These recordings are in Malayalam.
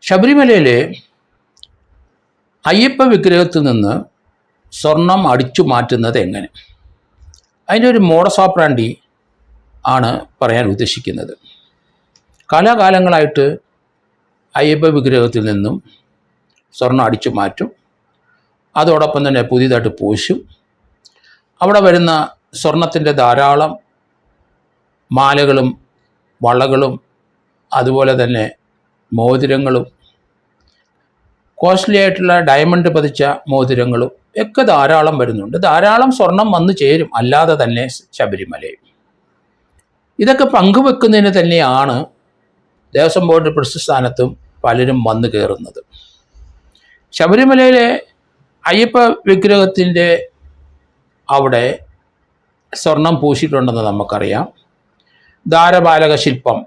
ശബരിമലയിലെ അയ്യപ്പ വിഗ്രഹത്തിൽ നിന്ന് സ്വർണം അടിച്ചു മാറ്റുന്നത് എങ്ങനെ? അതിൻ്റെ ഒരു മോഡസ് ഓപ്പറാൻഡി ആണ് പറയാൻ ഉദ്ദേശിക്കുന്നത്. കാലാകാലങ്ങളായിട്ട് അയ്യപ്പ വിഗ്രഹത്തിൽ നിന്നും സ്വർണം അടിച്ചു മാറ്റും, അതോടൊപ്പം തന്നെ പുതിയതായിട്ട് പൂശും. അവിടെ വരുന്ന സ്വർണത്തിൻ്റെ ധാരാളം മാലകളും വളകളും അതുപോലെ തന്നെ മോതിരങ്ങളും കോസ്റ്റ്ലി ആയിട്ടുള്ള ഡയമണ്ട് പതിച്ച മോതിരങ്ങളും ഒക്കെ ധാരാളം വരുന്നുണ്ട്. ധാരാളം സ്വർണം വന്നു ചേരും, അല്ലാതെ തന്നെ ശബരിമലയിൽ. ഇതൊക്കെ പങ്കുവെക്കുന്നതിന് തന്നെയാണ് ദേവസ്വം ബോർഡ് പ്രസിഡന്റ് സ്ഥാനത്തും പലരും വന്നു കയറുന്നത്. ശബരിമലയിലെ അയ്യപ്പ വിഗ്രഹത്തിൻ്റെ അവിടെ സ്വർണം പൂശിയിട്ടുണ്ടെന്ന് നമുക്കറിയാം. ദ്വാരപാലക ശില്പം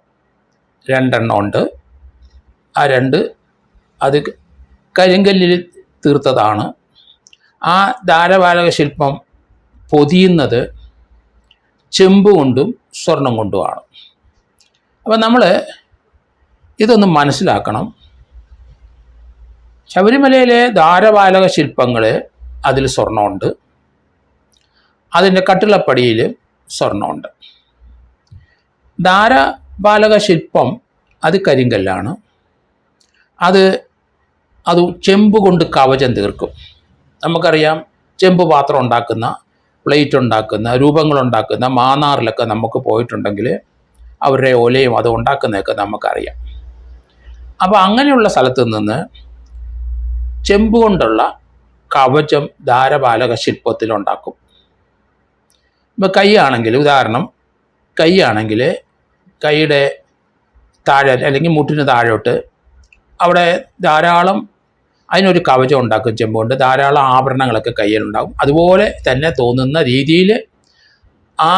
2 ഉണ്ട്. ആ 2 അത് കരിങ്കല്ലിൽ തീർത്തതാണ്. ആ ദ്വാരപാലക ശില്പം പൊതിയുന്നത് ചെമ്പ് കൊണ്ടും സ്വർണം കൊണ്ടുമാണ്. അപ്പം നമ്മൾ ഇതൊന്ന് മനസ്സിലാക്കണം. ശബരിമലയിലെ ദ്വാരപാലക ശില്പങ്ങൾ അതിൽ സ്വർണ്ണമുണ്ട്, അതിൻ്റെ കട്ടിളപ്പടിയിൽ സ്വർണ്ണമുണ്ട്. ദ്വാരപാലക ശില്പം അത് കരിങ്കല്ലാണ്. അത് ചെമ്പ് കൊണ്ട് കവചം തീർക്കും. നമുക്കറിയാം, ചെമ്പ് പാത്രം ഉണ്ടാക്കുന്ന, പ്ലേറ്റ് ഉണ്ടാക്കുന്ന, രൂപങ്ങളുണ്ടാക്കുന്ന മാന്നാറിലൊക്കെ നമുക്ക് പോയിട്ടുണ്ടെങ്കിൽ അവരുടെ ഒലയും അത് ഉണ്ടാക്കുന്നതൊക്കെ നമുക്കറിയാം. അപ്പോൾ അങ്ങനെയുള്ള സ്ഥലത്ത് നിന്ന് ചെമ്പ് കൊണ്ടുള്ള കവചം ദ്വാരപാലക ശില്പത്തിലുണ്ടാക്കും. ഇപ്പോൾ കൈയാണെങ്കിൽ, ഉദാഹരണം കൈയാണെങ്കിൽ കൈയുടെ താഴെ അല്ലെങ്കിൽ മുട്ടിന് താഴോട്ട് അവിടെ ധാരാളം അതിനൊരു കവചം ഉണ്ടാക്കും ചെമ്പ് കൊണ്ട്. ധാരാളം ആഭരണങ്ങളൊക്കെ കയ്യിലുണ്ടാകും. അതുപോലെ തന്നെ തോന്നുന്ന രീതിയിൽ ആ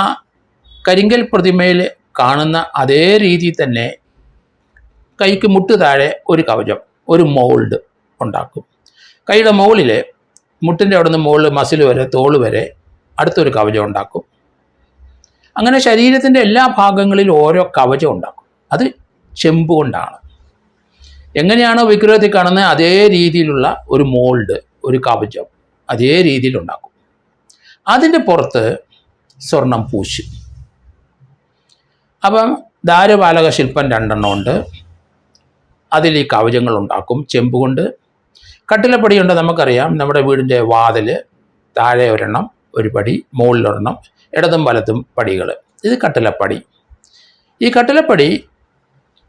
കരിങ്കൽ പ്രതിമയിൽ കാണുന്ന അതേ രീതിയിൽ തന്നെ കൈക്ക് മുട്ട് താഴെ ഒരു കവചം, ഒരു മോൾഡ് ഉണ്ടാക്കും. കൈയുടെ മുകളിൽ മുട്ടിൻ്റെ അവിടെ നിന്ന് മുകളിൽ മസിൽ വരെ, തോള് വരെ അടുത്തൊരു കവചം ഉണ്ടാക്കും. അങ്ങനെ ശരീരത്തിൻ്റെ എല്ലാ ഭാഗങ്ങളിലും ഓരോ കവചം ഉണ്ടാക്കും. അത് ചെമ്പ് കൊണ്ടാണ്. എങ്ങനെയാണോ വിഗ്രഹത്തിൽ കാണുന്നത് അതേ രീതിയിലുള്ള ഒരു മോൾഡ്, ഒരു കവചം അതേ രീതിയിലുണ്ടാക്കും. അതിൻ്റെ പുറത്ത് സ്വർണം പൂശും. അപ്പം ദ്വാരപാലക ശില്പം 2 ഉണ്ട്. അതിൽ ഈ കവചങ്ങൾ ഉണ്ടാക്കും ചെമ്പ് കൊണ്ട്. കട്ടിലപ്പടിയുണ്ട്, നമുക്കറിയാം. നമ്മുടെ വീടിൻ്റെ വാതിൽ താഴെ ഒരെണ്ണം, ഒരു പടി, മുകളിലൊരെണ്ണം, ഇടതും വലത്തും പടികൾ. ഇത് കട്ടിലപ്പടി. ഈ കട്ടിലപ്പടി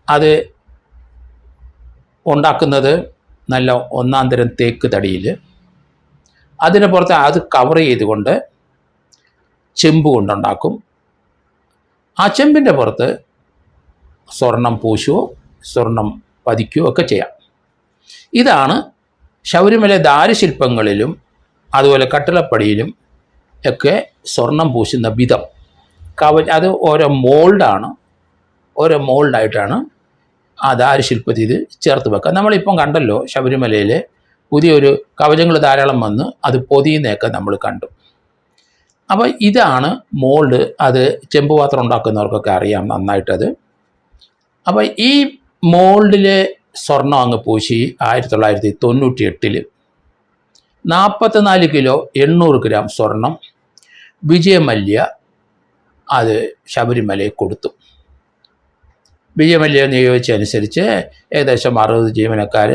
അത് ഉണ്ടാക്കുന്നത് നല്ല 1-ാം തരം തേക്ക് തടിയിൽ. അതിന് പുറത്ത് അത് കവർ ചെയ്തുകൊണ്ട് ചെമ്പ് കൊണ്ടുണ്ടാക്കും. ആ ചെമ്പിൻ്റെ പുറത്ത് സ്വർണം പൂശുകയോ സ്വർണം പതിക്കുകയോ ഒക്കെ ചെയ്യാം. ഇതാണ് ശബരിമല ദാരുശില്പങ്ങളിലും അതുപോലെ കട്ടിളപ്പടിയിലും ഒക്കെ സ്വർണം പൂശുന്ന വിധം. അത് ഓരോ മോൾഡാണ്, ഓരോ മോൾഡായിട്ടാണ് ആ ദാരുശില്പത്തിൽ ഇത് ചേർത്ത് വെക്കുക. നമ്മളിപ്പം കണ്ടല്ലോ, ശബരിമലയിൽ പുതിയൊരു കവചങ്ങൾ ധാരാളം വന്ന് അത് പൊതിയുന്നതൊക്കെ നമ്മൾ കണ്ടു. അപ്പോൾ ഇതാണ് മോൾഡ്. അത് ചെമ്പ് പാത്രം ഉണ്ടാക്കുന്നവർക്കൊക്കെ അറിയാം നന്നായിട്ടത്. അപ്പോൾ ഈ മോൾഡിലെ സ്വർണം അങ്ങ് പൂശി 1998 44 കിലോ 800 ഗ്രാം സ്വർണം വിജയമല്യ അത് ശബരിമലയിൽ കൊടുത്തു. വിജയമല്യ നിയോഗിച്ചനുസരിച്ച് ഏകദേശം 60 ജീവനക്കാർ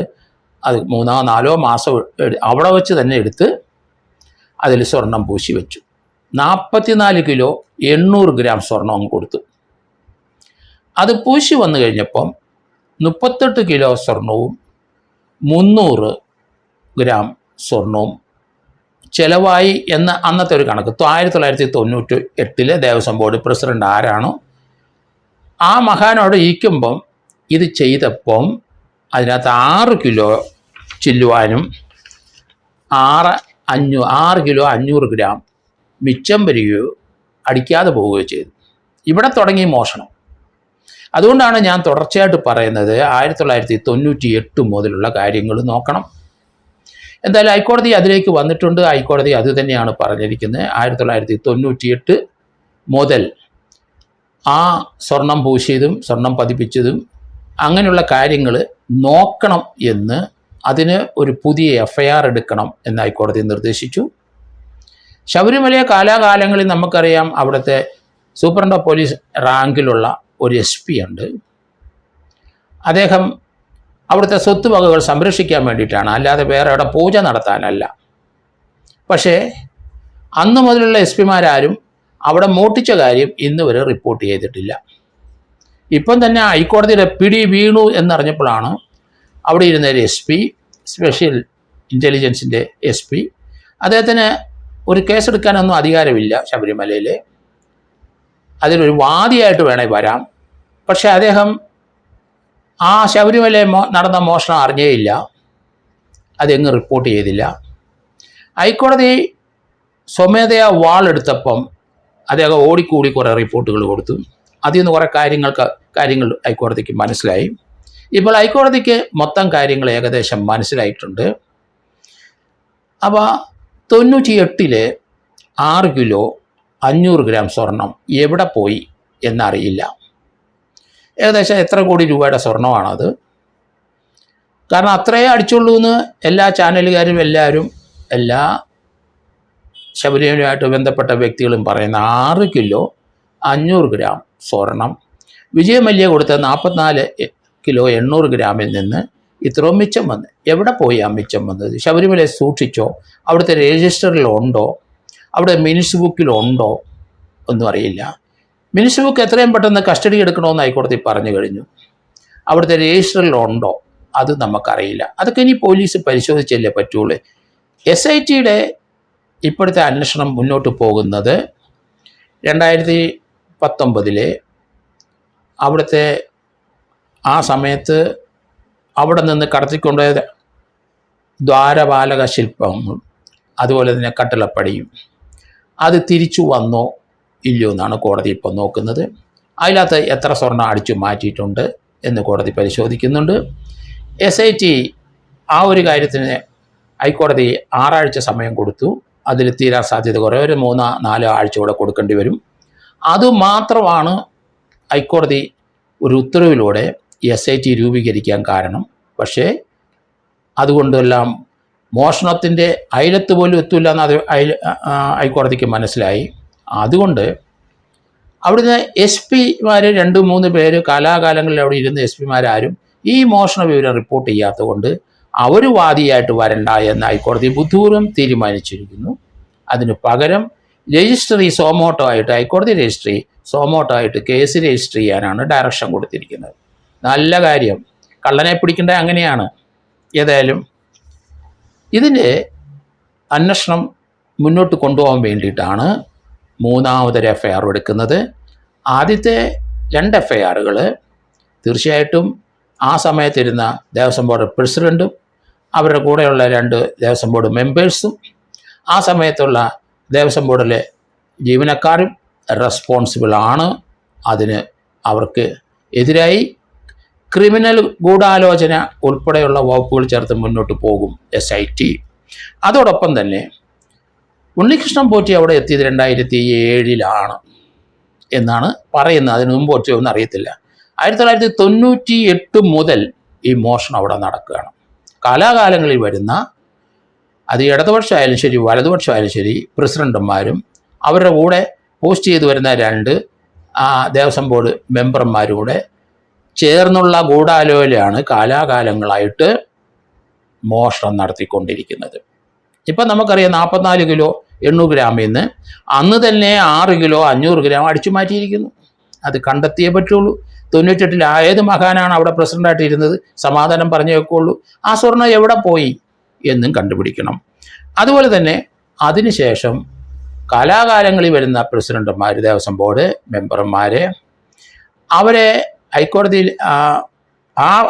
അത് 3-4 മാസം അവിടെ വെച്ച് തന്നെ എടുത്ത് അതിൽ സ്വർണം പൂശി വെച്ചു. 44 കിലോ 800 ഗ്രാം സ്വർണം അങ്ങ് കൊടുത്തു. അത് പൂശി വന്നു കഴിഞ്ഞപ്പം 38 കിലോ സ്വർണവും 300 ഗ്രാം സ്വർണവും ചിലവായി എന്ന അന്നത്തെ ഒരു കണക്ക്. 1998 ദേവസ്വം ബോർഡ് പ്രസിഡന്റ് ആരാണോ ആ മഹാനോട് ഇരിക്കുമ്പം ഇത് ചെയ്തപ്പം അതിനകത്ത് 6 കിലോ ചില്ലുവാനും 6 കിലോ 500 ഗ്രാം മിച്ചം വരികയോ അടിക്കാതെ പോവുകയോ ചെയ്തു. ഇവിടെ തുടങ്ങി മോഷണം. അതുകൊണ്ടാണ് ഞാൻ തുടർച്ചയായിട്ട് പറയുന്നത് 1998 മുതലുള്ള കാര്യങ്ങൾ നോക്കണം. എന്തായാലും ഹൈക്കോടതി അതിലേക്ക് വന്നിട്ടുണ്ട്. ഹൈക്കോടതി അത് തന്നെയാണ് പറഞ്ഞിരിക്കുന്നത്. 1998 മുതൽ ആ സ്വർണം പൂശിയതും സ്വർണം പതിപ്പിച്ചതും അങ്ങനെയുള്ള കാര്യങ്ങൾ നോക്കണം എന്ന്, അതിന് ഒരു പുതിയ FIR എടുക്കണം എന്ന് ഹൈക്കോടതി നിർദ്ദേശിച്ചു. ശബരിമലയെ കാലാകാലങ്ങളിൽ നമുക്കറിയാം അവിടുത്തെ സൂപ്രണ്ട് ഓഫ് പോലീസ് റാങ്കിലുള്ള ഒരു SP ഉണ്ട്. അദ്ദേഹം അവിടുത്തെ സ്വത്തുവകകൾ സംരക്ഷിക്കാൻ വേണ്ടിയിട്ടാണ്, അല്ലാതെ വേറെ അവിടെ പൂജ നടത്താനല്ല. പക്ഷേ അന്ന് മുതലുള്ള SP മാരാരും അവിടെ മോട്ടിച്ച കാര്യം ഇന്ന് വരെ റിപ്പോർട്ട് ചെയ്തിട്ടില്ല. ഇപ്പം തന്നെ ഹൈക്കോടതിയുടെ പിടി വീണു എന്നറിഞ്ഞപ്പോഴാണ് അവിടെ ഇരുന്ന ഒരു SP, സ്പെഷ്യൽ ഇൻ്റലിജൻസിൻ്റെ SP, അദ്ദേഹത്തിന് ഒരു കേസെടുക്കാനൊന്നും അധികാരമില്ല ശബരിമലയിൽ. അതിലൊരു വാദിയായിട്ട് വേണേൽ വരാം. പക്ഷേ അദ്ദേഹം ആ ശബരിമലയിൽ നടന്ന മോഷണം അറിഞ്ഞേയില്ല, അതെങ്ങ് റിപ്പോർട്ട് ചെയ്തില്ല. ഹൈക്കോടതി സ്വമേധയാ വാളെടുത്തപ്പം അദ്ദേഹം ഓടിക്കൂടി കുറേ റിപ്പോർട്ടുകൾ കൊടുത്തു. അതിൽ നിന്ന് കുറേ കാര്യങ്ങൾ ഹൈക്കോടതിക്ക് മനസ്സിലായി. ഇപ്പോൾ ഹൈക്കോടതിക്ക് മൊത്തം കാര്യങ്ങൾ ഏകദേശം മനസ്സിലായിട്ടുണ്ട്. അപ്പോൾ 98 6 കിലോ 500 ഗ്രാം സ്വർണം എവിടെ പോയി എന്നറിയില്ല. ഏകദേശം എത്ര കോടി രൂപയുടെ സ്വർണമാണത്? കാരണം അത്രയേ അടിച്ചുള്ളൂ എന്ന് എല്ലാ ചാനലുകാരും എല്ലാ ശബരിമലയുമായിട്ട് ബന്ധപ്പെട്ട വ്യക്തികളും പറയുന്ന 6 കിലോ 500 ഗ്രാം സ്വർണം വിജയ് മല്യ കൊടുത്ത 44 കിലോ 800 ഗ്രാമിൽ നിന്ന് ഇത്രയും മിച്ചം വന്ന് എവിടെ പോയി ആ മിച്ചം വന്നത്? ശബരിമലയെ സൂക്ഷിച്ചോ? അവിടുത്തെ രജിസ്റ്ററിലുണ്ടോ? അവിടെ മിനിറ്റ്സ് ബുക്കിലുണ്ടോ? ഒന്നും അറിയില്ല. മിനിറ്റ്സ് ബുക്ക് എത്രയും പെട്ടെന്ന് കസ്റ്റഡി എടുക്കണമെന്ന് ഹൈക്കോടതി പറഞ്ഞു കഴിഞ്ഞു. അവിടുത്തെ രജിസ്റ്ററിലുണ്ടോ? അത് നമുക്കറിയില്ല. അതൊക്കെ ഇനി പോലീസ് പരിശോധിച്ചല്ലേ പറ്റുള്ളൂ. SITയുടെ ഇപ്പോഴത്തെ അന്വേഷണം മുന്നോട്ട് പോകുന്നത് 2019 അവിടുത്തെ ആ സമയത്ത് അവിടെ നിന്ന് കടത്തിക്കൊണ്ടുപോയ ദ്വാരപാലക ശില്പങ്ങളും അതുപോലെ തന്നെ കട്ടിളപ്പടിയും അത് തിരിച്ചു വന്നോ ഇല്ലയോ എന്നാണ് കോടതി ഇപ്പോൾ നോക്കുന്നത്. അതിനകത്ത് എത്ര സ്വർണ്ണം അടിച്ചു മാറ്റിയിട്ടുണ്ട് എന്ന് കോടതി പരിശോധിക്കുന്നുണ്ട്. SIT ആ ഒരു കാര്യത്തിന് ഹൈക്കോടതി 6 ആഴ്ച സമയം കൊടുത്തു. അതിൽ തീരാൻ സാധ്യത കുറേ, ഒരു 3-4 ആഴ്ച കൂടെ കൊടുക്കേണ്ടി വരും. അതുമാത്രമാണ് ഹൈക്കോടതി ഒരു ഉത്തരവിലൂടെ SIT രൂപീകരിക്കാൻ കാരണം. പക്ഷേ അതുകൊണ്ടെല്ലാം മോഷണത്തിൻ്റെ അയലത്ത് പോലും എത്തില്ല എന്ന് ഹൈക്കോടതിക്ക് മനസ്സിലായി. അതുകൊണ്ട് അവിടുന്ന് SP മാർ 2-3 പേര് കാലാകാലങ്ങളിൽ അവിടെ ഇരുന്ന SP മാരാരും ഈ മോഷണ വിവരം റിപ്പോർട്ട് ചെയ്യാത്തത് കൊണ്ട് അവർ വാദിയായിട്ട് വരണ്ട എന്ന് ഹൈക്കോടതി ബുദ്ധിപൂർവ്വം തീരുമാനിച്ചിരിക്കുന്നു. അതിന് പകരം രജിസ്ട്രി സോമോട്ടോ ആയിട്ട്, ഹൈക്കോടതി രജിസ്ട്രി സോമോട്ടോ ആയിട്ട് കേസ് രജിസ്റ്റർ ചെയ്യാനാണ് ഡയറക്ഷൻ കൊടുത്തിരിക്കുന്നത്. നല്ല കാര്യം, കള്ളനെ പിടിക്കേണ്ടത് അങ്ങനെയാണ്. ഏതായാലും ഇതിൻ്റെ അന്വേഷണം മുന്നോട്ട് കൊണ്ടുപോകാൻ വേണ്ടിയിട്ടാണ് 3ാമതൊരു FIR എടുക്കുന്നത്. ആദ്യത്തെ 2 FIRകൾ തീർച്ചയായിട്ടും ആ സമയത്തിരുന്ന ദേവസ്വം ബോർഡ് പ്രസിഡൻറ്റും അവരുടെ കൂടെയുള്ള 2 ദേവസ്വം ബോർഡ് മെമ്പേഴ്സും ആ സമയത്തുള്ള ദേവസ്വം ബോർഡിലെ ജീവനക്കാരും റെസ്പോൺസിബിളാണ്. അതിന് അവർക്ക് എതിരായി ക്രിമിനൽ ഗൂഢാലോചന ഉൾപ്പെടെയുള്ള വകുപ്പുകൾ ചേർത്ത് മുന്നോട്ട് പോകും SIT. അതോടൊപ്പം തന്നെ ഉണ്ണികൃഷ്ണൻ പോറ്റി അവിടെ എത്തിയത് 2007 എന്നാണ് പറയുന്നത്. അതിന് മുമ്പ് ഒന്നും അറിയത്തില്ല. 1998 മുതൽ ഈ മോഷണം അവിടെ നടക്കുകയാണ്. കാലാകാലങ്ങളിൽ വരുന്ന, അത് ഇടതുപക്ഷമായാലും ശരി വലതുപക്ഷമായാലും ശരി, പ്രസിഡന്റുമാരും അവരുടെ കൂടെ പോസ്റ്റ് ചെയ്തു വരുന്ന 2 ദേവസ്വം ബോർഡ് മെമ്പർമാരും കൂടെ ചേർന്നുള്ള ഗൂഢാലോചനയാണ് കാലാകാലങ്ങളായിട്ട് മോഷണം നടത്തിക്കൊണ്ടിരിക്കുന്നത്. ഇപ്പം നമുക്കറിയാം 44 കിലോ 800 ഗ്രാമിൽ നിന്ന് അന്ന് തന്നെ 6 കിലോ 500 ഗ്രാം അടിച്ചു മാറ്റിയിരിക്കുന്നു. അത് കണ്ടെത്തിയേ പറ്റുള്ളൂ. 98 ഏത് മഹാനാണ് അവിടെ പ്രസിഡൻ്റായിട്ട് ഇരുന്നത്? സമാധാനം പറഞ്ഞു വെക്കുള്ളൂ. ആ സ്വർണ്ണം എവിടെ പോയി എന്നും കണ്ടുപിടിക്കണം. അതുപോലെ തന്നെ അതിനുശേഷം കാലാകാലങ്ങളിൽ വരുന്ന പ്രസിഡന്റുമാർ, ദേവസ്വം ബോർഡ് മെമ്പർമാരെ, അവരെ ഹൈക്കോടതിയിൽ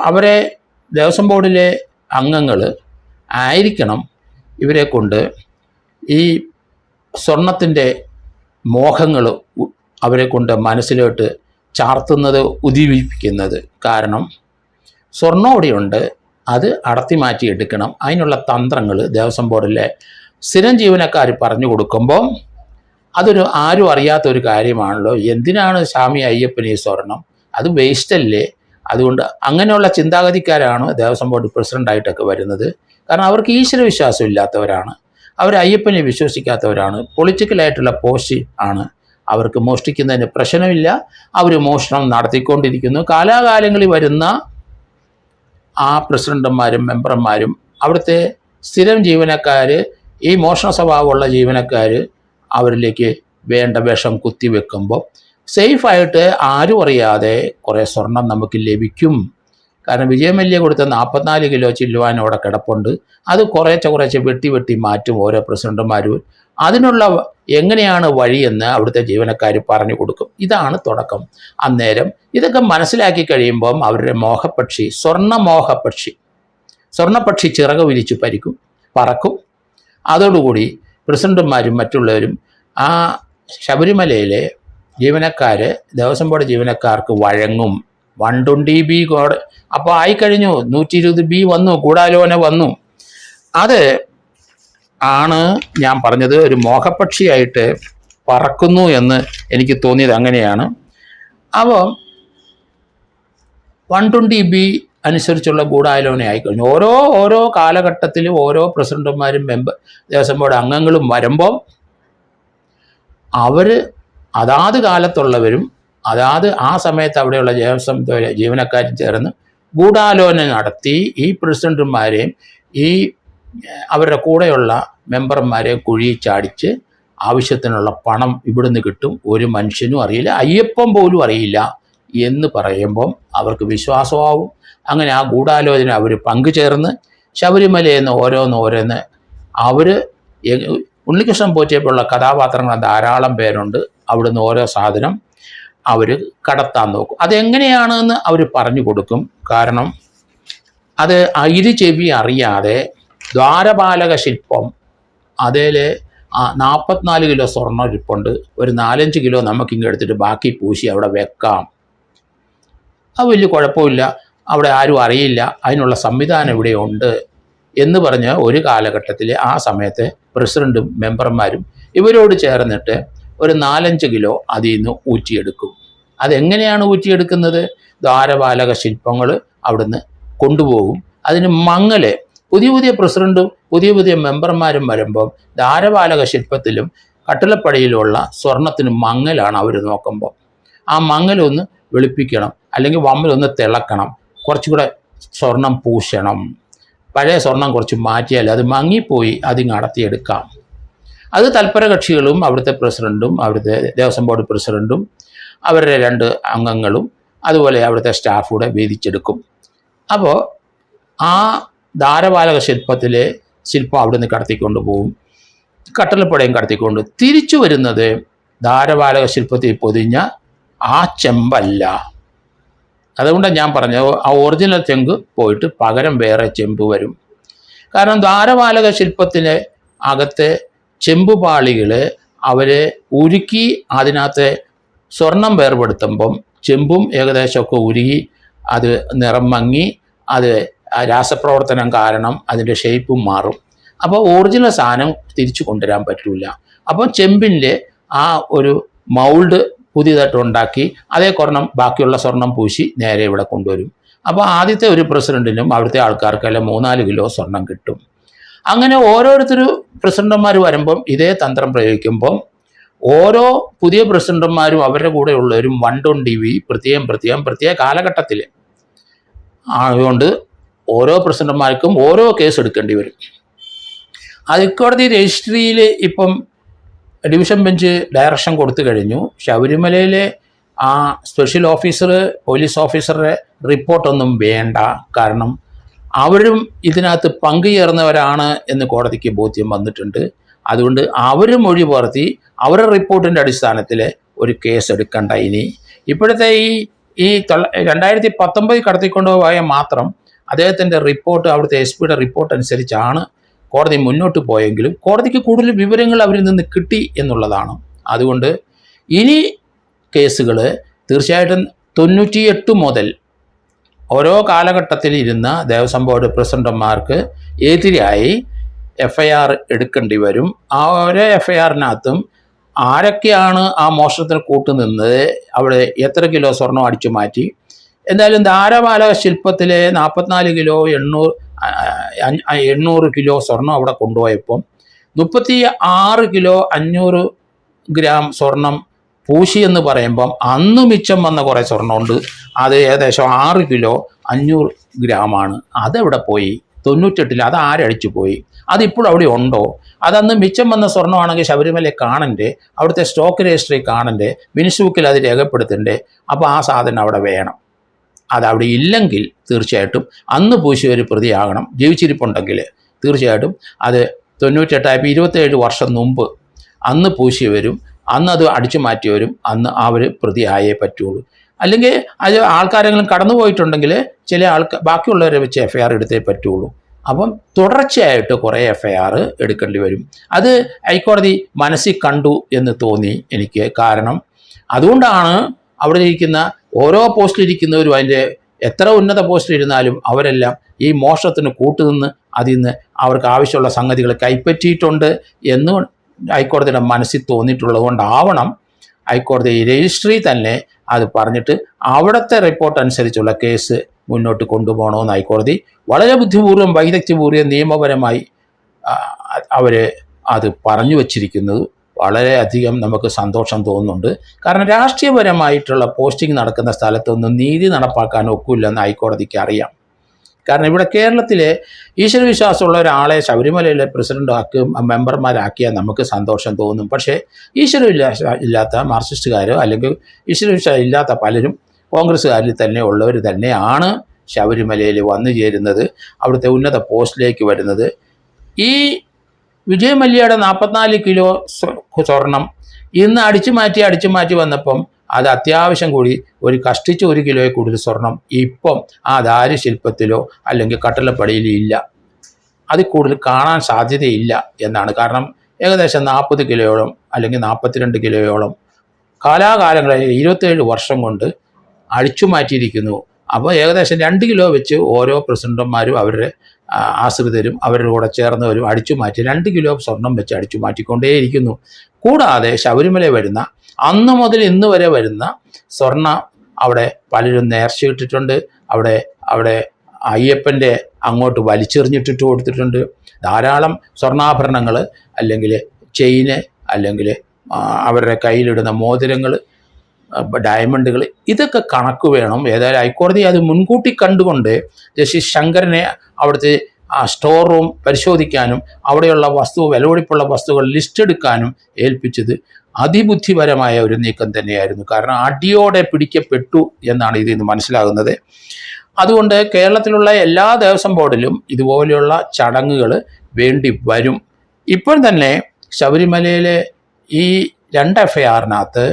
അവരെ ദേവസ്വം ബോർഡിലെ അംഗങ്ങൾ ആയിരിക്കണം ഇവരെ കൊണ്ട് ഈ സ്വർണത്തിൻ്റെ മോഹങ്ങൾ അവരെ കൊണ്ട് മനസ്സിലോട്ട് ചാർത്തുന്നത്, ഉദ്ദീപിപ്പിക്കുന്നത്. കാരണം സ്വർണ്ണം അവിടെയുണ്ട്, അത് അടർത്തി മാറ്റി എടുക്കണം. അതിനുള്ള തന്ത്രങ്ങൾ ദേവസ്വം ബോർഡിലെ സ്ഥിരം ജീവനക്കാർ പറഞ്ഞു കൊടുക്കുമ്പോൾ അതൊരു ആരും അറിയാത്തൊരു കാര്യമാണല്ലോ. എന്തിനാണ് സ്വാമി അയ്യപ്പന് ഈ സ്വർണം? അത് വേസ്റ്റല്ലേ? അതുകൊണ്ട് അങ്ങനെയുള്ള ചിന്താഗതിക്കാരാണ് ദേവസ്വം ബോർഡ് പ്രസിഡൻ്റായിട്ടൊക്കെ വരുന്നത്. കാരണം അവർക്ക് ഈശ്വര വിശ്വാസം ഇല്ലാത്തവരാണ്, അവർ അയ്യപ്പനെ വിശ്വസിക്കാത്തവരാണ്, പൊളിറ്റിക്കലായിട്ടുള്ള പോസ്റ്റ് ആണ്. അവർക്ക് മോഷ്ടിക്കുന്നതിന് പ്രശ്നമില്ല, അവർ മോഷണം നടത്തിക്കൊണ്ടിരിക്കുന്നു. കാലാകാലങ്ങളിൽ വരുന്ന ആ പ്രസിഡന്റുമാരും മെമ്പർമാരും അവിടുത്തെ സ്ഥിരം ജീവനക്കാർ, ഈ മോഷണ സ്വഭാവമുള്ള ജീവനക്കാർ അവരിലേക്ക് വേണ്ട വിഷം കുത്തിവെക്കുമ്പോൾ സേഫായിട്ട് ആരും അറിയാതെ കുറേ സ്വർണം നമുക്ക് ലഭിക്കും. കാരണം വിജയമല്യ കൊടുത്ത 44 കിലോ ചില്ലുവാൻ അവിടെ കിടപ്പുണ്ട്. അത് കുറേശ്ശെ വെട്ടി മാറ്റും ഓരോ പ്രസിഡന്റുമാരും. അതിനുള്ള എങ്ങനെയാണ് വഴിയെന്ന് അവിടുത്തെ ജീവനക്കാർ പറഞ്ഞു കൊടുക്കും. ഇതാണ് തുടക്കം. അന്നേരം ഇതൊക്കെ മനസ്സിലാക്കി കഴിയുമ്പം അവരുടെ മോഹപ്പക്ഷി, സ്വർണ്ണപ്പക്ഷി ചിറക് വിരിച്ചു പറക്കും. അതോടുകൂടി പ്രസിഡന്റുമാരും മറ്റുള്ളവരും ആ ശബരിമലയിലെ ജീവനക്കാർ, ദേവസ്വം ബോർഡ് ജീവനക്കാർക്ക് വഴങ്ങും. 120B കോഡ് അപ്പോൾ ആയിക്കഴിഞ്ഞു, 120B വന്നു, ഗൂഢാലോചന വന്നു. അത് ആണ് ഞാൻ പറഞ്ഞത്, ഒരു മോഹപ്പക്ഷിയായിട്ട് പറക്കുന്നു എന്ന് എനിക്ക് തോന്നിയത് അങ്ങനെയാണ്. അപ്പോൾ 120B അനുസരിച്ചുള്ള ഗൂഢാലോചന ആയിക്കഴിഞ്ഞു. ഓരോ കാലഘട്ടത്തിലും ഓരോ പ്രസിഡന്റുമാരും ദേവസ്വം ബോർഡ് അംഗങ്ങളും വരുമ്പം അവർ അതാത് കാലത്തുള്ളവരും ആ സമയത്ത് അവിടെയുള്ള ദേവസ്വം ജീവനക്കാരും ചേർന്ന് ഗൂഢാലോചന നടത്തി ഈ പ്രസിഡന്റുമാരെയും ഈ അവരുടെ കൂടെയുള്ള മെമ്പർമാരെയും കുഴി ചാടിച്ച് ആവശ്യത്തിനുള്ള പണം ഇവിടുന്ന് കിട്ടും, ഒരു മനുഷ്യനും അറിയില്ല, അയ്യപ്പൻ പോലും അറിയില്ല എന്ന് പറയുമ്പം അവർക്ക് വിശ്വാസമാവും. അങ്ങനെ ആ ഗൂഢാലോചന അവർ പങ്കുചേർന്ന് ശബരിമലയിൽ നിന്ന് ഓരോന്ന് അവർ ഉണ്ണികൃഷ്ണൻ പോറ്റിയപ്പോഴുള്ള കഥാപാത്രങ്ങൾ ധാരാളം പേരുണ്ട്. അവിടുന്ന് ഓരോ സാധനം അവർ കടത്താൻ നോക്കും. അതെങ്ങനെയാണെന്ന് അവർ പറഞ്ഞു കൊടുക്കും. കാരണം അത് ചെവി അറിയാതെ ദ്വാരപാലക ശില്പം, അതിൽ 44 കിലോ സ്വർണ്ണം ഇരിപ്പുണ്ട്, ഒരു 4-5 കിലോ നമുക്കിങ്ങ് എടുത്തിട്ട് ബാക്കി പൂശി അവിടെ വെക്കാം, അത് വലിയ കുഴപ്പമില്ല, അവിടെ ആരും അറിയില്ല, അതിനുള്ള സംവിധാനം ഇവിടെ ഉണ്ട് എന്ന് പറഞ്ഞ് ഒരു കാലഘട്ടത്തിൽ ആ സമയത്ത് പ്രസിഡന്റും മെമ്പർമാരും ഇവരോട് ചേർന്നിട്ട് ഒരു 4-5 കിലോ അതിൽ നിന്ന് ഊറ്റിയെടുക്കും. അതെങ്ങനെയാണ് ഊറ്റിയെടുക്കുന്നത്? ദ്വാരപാലക ശില്പങ്ങൾ അവിടുന്ന് കൊണ്ടുപോകും. അതിന് മങ്ങല് പുതിയ പ്രസിഡന്റും പുതിയ മെമ്പർമാരും വരുമ്പം ദ്വാരപാലക ശില്പത്തിലും കട്ടിളപ്പടിയിലുള്ള സ്വർണത്തിന് മങ്ങലാണ് അവർ നോക്കുമ്പോൾ. ആ മങ്ങലൊന്ന് വെളുപ്പിക്കണം, അല്ലെങ്കിൽ വമ്മലൊന്ന് തിളക്കണം, കുറച്ചുകൂടെ സ്വർണം പൂശണം. പഴയ സ്വർണം കുറച്ച് മാറ്റിയാൽ അത് മങ്ങിപ്പോയി, അതിങ്ങ് അടത്തിയെടുക്കാം. അത് തൽപര കക്ഷികളും അവിടുത്തെ പ്രസിഡന്റും അവിടുത്തെ ദേവസ്വം ബോർഡ് പ്രസിഡന്റും അവരുടെ 2 അംഗങ്ങളും അതുപോലെ അവിടുത്തെ സ്റ്റാഫ് കൂടെ വീതിച്ചെടുക്കും. അപ്പോൾ ആ ദ്വാരപാലക ശില്പം അവിടുന്ന് കടത്തിക്കൊണ്ട് പോകും, കട്ടളപ്പടയും കടത്തിക്കൊണ്ട് തിരിച്ചു വരുന്നത് ദ്വാരപാലക ശില്പത്തിൽ പൊതിഞ്ഞ ആ ചെമ്പല്ല. അതുകൊണ്ടാണ് ഞാൻ പറഞ്ഞത് ആ ഒറിജിനൽ ചെമ്പ് പോയിട്ട് പകരം വേറെ ചെമ്പ് വരും. കാരണം ദ്വാരപാലക ശില്പത്തിന് അകത്തെ ചെമ്പുപാളികൾ അവർ ഉരുക്കി അതിനകത്ത് സ്വർണം വേർപെടുത്തുമ്പം ചെമ്പും ഏകദേശമൊക്കെ ഉരുകി അത് നിറം മങ്ങി, അത് രാസപ്രവർത്തനം കാരണം അതിൻ്റെ ഷേപ്പും മാറും. അപ്പോൾ ഒറിജിനൽ സാധനം തിരിച്ചു കൊണ്ടുവരാൻ പറ്റില്ല. അപ്പം ചെമ്പിൻ്റെ ആ ഒരു മൗൾഡ് പുതിയതായിട്ട് ഉണ്ടാക്കി അതേ ബാക്കിയുള്ള സ്വർണം പൂശി നേരെ ഇവിടെ കൊണ്ടുവരും. അപ്പോൾ ആദ്യത്തെ ഒരു പ്രസിഡന്റിനും അവിടുത്തെ ആൾക്കാർക്കെല്ലാം 3-4 കിലോ സ്വർണം കിട്ടും. അങ്ങനെ ഓരോരുത്തരും പ്രസിഡന്റുമാർ വരുമ്പം ഇതേ തന്ത്രം പ്രയോഗിക്കുമ്പം ഓരോ പുതിയ പ്രസിഡന്റുമാരും അവരുടെ കൂടെ ഉള്ളവരും 120B പ്രത്യേക കാലഘട്ടത്തിൽ അതുകൊണ്ട് ഓരോ പ്രസിഡന്റുമാർക്കും ഓരോ കേസ് എടുക്കേണ്ടി വരും. ഹൈക്കോടതി രജിസ്ട്രിയിൽ ഇപ്പം ഡിവിഷൻ ബെഞ്ച് ഡയറക്ഷൻ കൊടുത്തു കഴിഞ്ഞു. ശബരിമലയിലെ ആ സ്പെഷ്യൽ ഓഫീസർ, പോലീസ് ഓഫീസറുടെ റിപ്പോർട്ടൊന്നും വേണ്ട. കാരണം അവരും ഇതിനകത്ത് പങ്കുചേർന്നവരാണ് എന്ന് കോടതിക്ക് ബോധ്യം വന്നിട്ടുണ്ട്. അതുകൊണ്ട് അവർ മൊഴി പകർത്തി അവരുടെ റിപ്പോർട്ടിൻ്റെ അടിസ്ഥാനത്തിൽ ഒരു കേസ് എടുക്കണ്ട. ഇനി ഇപ്പോഴത്തെ ഈ 2019 കടത്തിക്കൊണ്ടുപോയ മാത്രം അദ്ദേഹത്തിൻ്റെ റിപ്പോർട്ട്, അവിടുത്തെ SP റിപ്പോർട്ട് അനുസരിച്ചാണ് കോടതി മുന്നോട്ട് പോയെങ്കിലും കോടതിക്ക് കൂടുതൽ വിവരങ്ങൾ അവരിൽ നിന്ന് കിട്ടി എന്നുള്ളതാണ്. അതുകൊണ്ട് ഇനി കേസുകൾ തീർച്ചയായിട്ടും 98 മുതൽ ഓരോ കാലഘട്ടത്തിൽ ഇരുന്ന ദേവസ്വം ബോർഡ് പ്രസിഡന്റുമാർക്ക് എതിരായി FIR എടുക്കേണ്ടി വരും. ആ ഓരോ FIRനകത്തും ആരൊക്കെയാണ് ആ മോഷണത്തിന് കൂട്ടുനിന്നത്, അവിടെ എത്ര കിലോ സ്വർണം അടിച്ചു മാറ്റി, എന്തായാലും ധാരപാലക ശില്പത്തിലെ 44 കിലോ 800 കിലോ സ്വർണം അവിടെ കൊണ്ടുപോയപ്പം 36 കിലോ 500 ഗ്രാം സ്വർണം പൂശി എന്ന് പറയുമ്പം അന്ന് മിച്ചം വന്ന കുറേ സ്വർണ്ണമുണ്ട്. അത് ഏകദേശം 6 കിലോ 500 ഗ്രാമാണ്. അതെവിടെ പോയി? 98-ൽ അത് ആരടിച്ചു പോയി? അതിപ്പോൾ അവിടെ ഉണ്ടോ? അതന്ന് മിച്ചം വന്ന സ്വർണ്ണമാണെങ്കിൽ ശബരിമല കാണണ്ടേ, അവിടുത്തെ സ്റ്റോക്ക് രജിസ്ട്രി കാണണ്ടേ, മിനിസ് ബുക്കിൽ അത് രേഖപ്പെടുത്തണ്ടേ? അപ്പോൾ ആ സാധനം അവിടെ വേണം. അതവിടെ ഇല്ലെങ്കിൽ തീർച്ചയായിട്ടും അന്ന് പൂശിയൊരു പ്രതിയാകണം. ജീവിച്ചിരിപ്പുണ്ടെങ്കിൽ തീർച്ചയായിട്ടും അത് 98 27 വർഷം മുമ്പ് അന്ന് പൂശിയവരും അന്ന് അത് അടിച്ചു മാറ്റിയവരും അന്ന് അവർ പ്രതിയായേ പറ്റുള്ളൂ. അല്ലെങ്കിൽ അത് ആൾക്കാരെങ്കിലും കടന്നു പോയിട്ടുണ്ടെങ്കിൽ ചില ബാക്കിയുള്ളവരെ വെച്ച് FIR എടുത്തേ പറ്റുള്ളൂ. അപ്പം തുടർച്ചയായിട്ട് കുറേ FIR എടുക്കേണ്ടി വരും. അത് ഹൈക്കോടതി മനസ്സിൽ കണ്ടു എന്ന് തോന്നി എനിക്ക്. കാരണം അതുകൊണ്ടാണ് അവിടെ ഇരിക്കുന്ന ഓരോ പോസ്റ്റിലിരിക്കുന്നവരും അതിൻ്റെ എത്ര ഉന്നത പോസ്റ്റിലിരുന്നാലും അവരെല്ലാം ഈ മോഷണത്തിന് കൂട്ടുനിന്ന് അതിൽ നിന്ന് അവർക്ക് ആവശ്യമുള്ള സംഗതികൾ കൈപ്പറ്റിയിട്ടുണ്ട് എന്ന് ഹൈക്കോടതിയുടെ മനസ്സിൽ തോന്നിയിട്ടുള്ളത് കൊണ്ടാവണം ഹൈക്കോടതി രജിസ്ട്രി തന്നെ അത് പറഞ്ഞിട്ട് അവിടുത്തെ റിപ്പോർട്ട് അനുസരിച്ചുള്ള കേസ് മുന്നോട്ട് കൊണ്ടുപോകണമെന്ന് ഹൈക്കോടതി വളരെ ബുദ്ധിപൂർവ്വം വൈദഗ്ധ്യപൂർവ്വം നിയമപരമായി അവർ അത് പറഞ്ഞു വച്ചിരിക്കുന്നത് വളരെയധികം നമുക്ക് സന്തോഷം തോന്നുന്നുണ്ട്. കാരണം രാഷ്ട്രീയപരമായിട്ടുള്ള പോസ്റ്റിംഗ് നടക്കുന്ന സ്ഥലത്തൊന്നും നീതി നടപ്പാക്കാൻ ഒക്കില്ലെന്ന് ഹൈക്കോടതിക്ക് അറിയാം. കാരണം ഇവിടെ കേരളത്തിലെ ഈശ്വരവിശ്വാസമുള്ള ഒരാളെ ശബരിമലയിലെ പ്രസിഡൻ്റാക്കും മെമ്പർമാരാക്കിയാൽ നമുക്ക് സന്തോഷം തോന്നും. പക്ഷേ ഇല്ലാത്ത മാർക്സിസ്റ്റുകാരോ അല്ലെങ്കിൽ ഈശ്വരവിശ്വാസം ഇല്ലാത്ത പലരും കോൺഗ്രസ്സുകാരിൽ തന്നെ ഉള്ളവർ തന്നെയാണ് ശബരിമലയിൽ വന്നു ചേരുന്നത്, അവിടുത്തെ ഉന്നത പോസ്റ്റിലേക്ക് വരുന്നത്. ഈ വിജയ് മല്യയുടെ 44 കിലോ സ്വർണം ഇന്ന് അടിച്ചു മാറ്റി വന്നപ്പം അത് അത്യാവശ്യം കൂടി കഷ്ടിച്ച് 1 കിലോയിൽ കൂടുതൽ സ്വർണം ഇപ്പം ആ ദാരുശില്പത്തിലോ അല്ലെങ്കിൽ കട്ടളപ്പടിയിലോ ഇല്ല. അതിൽ കൂടുതൽ കാണാൻ സാധ്യതയില്ല എന്നാണ്. കാരണം ഏകദേശം 40 കിലോയോളം അല്ലെങ്കിൽ 42 കിലോയോളം കാലാകാലങ്ങളിൽ 27 വർഷം കൊണ്ട് അടിച്ചു മാറ്റിയിരിക്കുന്നു. അപ്പോൾ ഏകദേശം 2 കിലോ വെച്ച് ഓരോ പ്രസിഡന്റുമാരും അവരുടെ ആശ്രിതരും അവരുടെ കൂടെ ചേർന്നവരും അടിച്ചു മാറ്റി 2 കിലോ സ്വർണം വെച്ച് അടിച്ചു മാറ്റിക്കൊണ്ടേയിരിക്കുന്നു. കൂടാതെ ശബരിമല വരുന്ന അന്ന് മുതൽ ഇന്ന് വരെ വരുന്ന സ്വർണ്ണ അവിടെ പലരും നേർച്ചയിട്ടിട്ടുണ്ട്. അവിടെ അയ്യപ്പൻ്റെ അങ്ങോട്ട് വലിച്ചെറിഞ്ഞിട്ടിട്ട് കൊടുത്തിട്ടുണ്ട്. ധാരാളം സ്വർണ്ണാഭരണങ്ങൾ അല്ലെങ്കിൽ ചെയിന് അല്ലെങ്കിൽ അവരുടെ കയ്യിലിടുന്ന മോതിരങ്ങൾ, ഡയമണ്ടുകൾ, ഇതൊക്കെ കണക്ക് വേണം. ഏതായാലും ഹൈക്കോടതി അത് മുൻകൂട്ടി കണ്ടുകൊണ്ട് ജസ്റ്റിസ് ശങ്കരനെ അവിടുത്തെ സ്റ്റോർ റൂം പരിശോധിക്കാനും അവിടെയുള്ള വിലപിടിപ്പുള്ള വസ്തുക്കൾ ലിസ്റ്റ് എടുക്കാനും ഏൽപ്പിച്ചത് അതിബുദ്ധിപരമായ ഒരു നീക്കം തന്നെയായിരുന്നു. കാരണം അടിയോടെ പിടിക്കപ്പെട്ടു എന്നാണ് ഇതിൽ നിന്ന് മനസ്സിലാകുന്നത്. അതുകൊണ്ട് കേരളത്തിലുള്ള എല്ലാ ദേവസ്വം ബോർഡിലും ഇതുപോലെയുള്ള ചടങ്ങുകൾ വേണ്ടി വരും. ഇപ്പോൾ തന്നെ ശബരിമലയിലെ ഈ 2 FIRനകത്ത്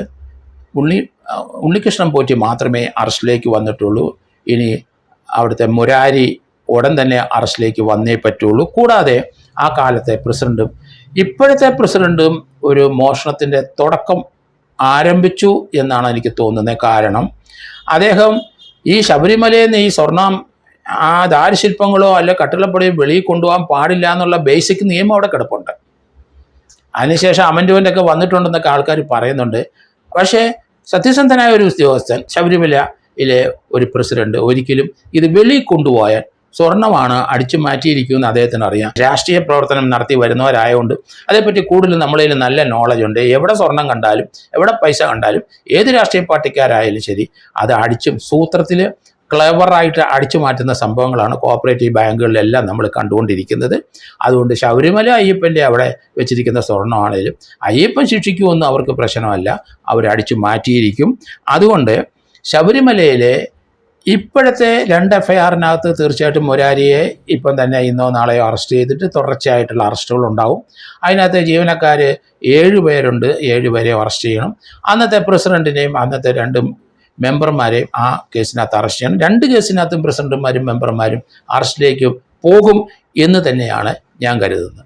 ഉണ്ണികൃഷ്ണൻ പോറ്റി മാത്രമേ അറസ്റ്റിലേക്ക് വന്നിട്ടുള്ളൂ. ഇനി അവിടുത്തെ മുരാരി ഉടൻ തന്നെ അറസ്റ്റിലേക്ക് വന്നേ പറ്റുള്ളൂ. കൂടാതെ ആ കാലത്തെ പ്രസിഡന്റും ഇപ്പോഴത്തെ പ്രസിഡന്റും ഒരു മോഷണത്തിൻ്റെ തുടക്കം ആരംഭിച്ചു എന്നാണ് എനിക്ക് തോന്നുന്നത്. കാരണം അദ്ദേഹം ഈ ശബരിമലയിൽ നിന്ന് ഈ സ്വർണം ആ ദാരുശില്പങ്ങളോ അല്ല കട്ടിളപ്പടിയോ വെളിയിൽ കൊണ്ടുപോകാൻ പാടില്ല എന്നുള്ള ബേസിക് നിയമം അവിടെ കിടപ്പുണ്ട്. അതിനുശേഷം അമെൻഡ്മെൻ്റ് ഒക്കെ വന്നിട്ടുണ്ടെന്നൊക്കെ ആൾക്കാർ പറയുന്നുണ്ട്. പക്ഷേ സത്യസന്ധനായ ഒരു ഉദ്യോഗസ്ഥൻ, ശബരിമലയിലെ ഒരു പ്രസിഡന്റ് ഒരിക്കലും ഇത് വെളിയിൽ കൊണ്ടുപോയാൽ സ്വർണ്ണമാണ് അടിച്ചു മാറ്റിയിരിക്കുമെന്ന് അദ്ദേഹത്തിന് അറിയാം. രാഷ്ട്രീയ പ്രവർത്തനം നടത്തി വരുന്നവരായതുകൊണ്ട് അതേപ്പറ്റി കൂടുതൽ നമ്മളിൽ നല്ല നോളജ് ഉണ്ട്. എവിടെ സ്വർണം കണ്ടാലും എവിടെ പൈസ കണ്ടാലും ഏത് രാഷ്ട്രീയ പാർട്ടിക്കാരായാലും ശരി അത് അടിച്ചും സൂത്രത്തിൽ ക്ലെവറായിട്ട് അടിച്ചു മാറ്റുന്ന സംഭവങ്ങളാണ് കോഓപ്പറേറ്റീവ് ബാങ്കുകളിലെല്ലാം നമ്മൾ കണ്ടുകൊണ്ടിരിക്കുന്നത്. അതുകൊണ്ട് ശബരിമല അയ്യപ്പൻ്റെ അവിടെ വെച്ചിരിക്കുന്ന സ്വർണ്ണമാണെങ്കിലും അയ്യപ്പൻ ശിക്ഷിക്കുമെന്ന് അവർക്ക് പ്രശ്നമല്ല, അവരടിച്ചു മാറ്റിയിരിക്കും. അതുകൊണ്ട് ശബരിമലയിലെ ഇപ്പോഴത്തെ 2 FIRനകത്ത് തീർച്ചയായിട്ടും മുരാരിയെ ഇപ്പം തന്നെ ഇന്നോ നാളെയോ അറസ്റ്റ് ചെയ്തിട്ട് തുടർച്ചയായിട്ടുള്ള അറസ്റ്റുകൾ ഉണ്ടാവും. അതിനകത്ത് ജീവനക്കാർ 7 പേരുണ്ട്, 7 പേരെ അറസ്റ്റ് ചെയ്യണം. അന്നത്തെ പ്രസിഡന്റിനെയും അന്നത്തെ 2 മെമ്പർമാരെയും ആ കേസിനകത്ത് അറസ്റ്റ് ചെയ്യണം. 2 കേസിനകത്തും പ്രസിഡന്റുമാരും മെമ്പർമാരും അറസ്റ്റിലേക്ക് പോകും എന്ന് തന്നെയാണ് ഞാൻ കരുതുന്നത്.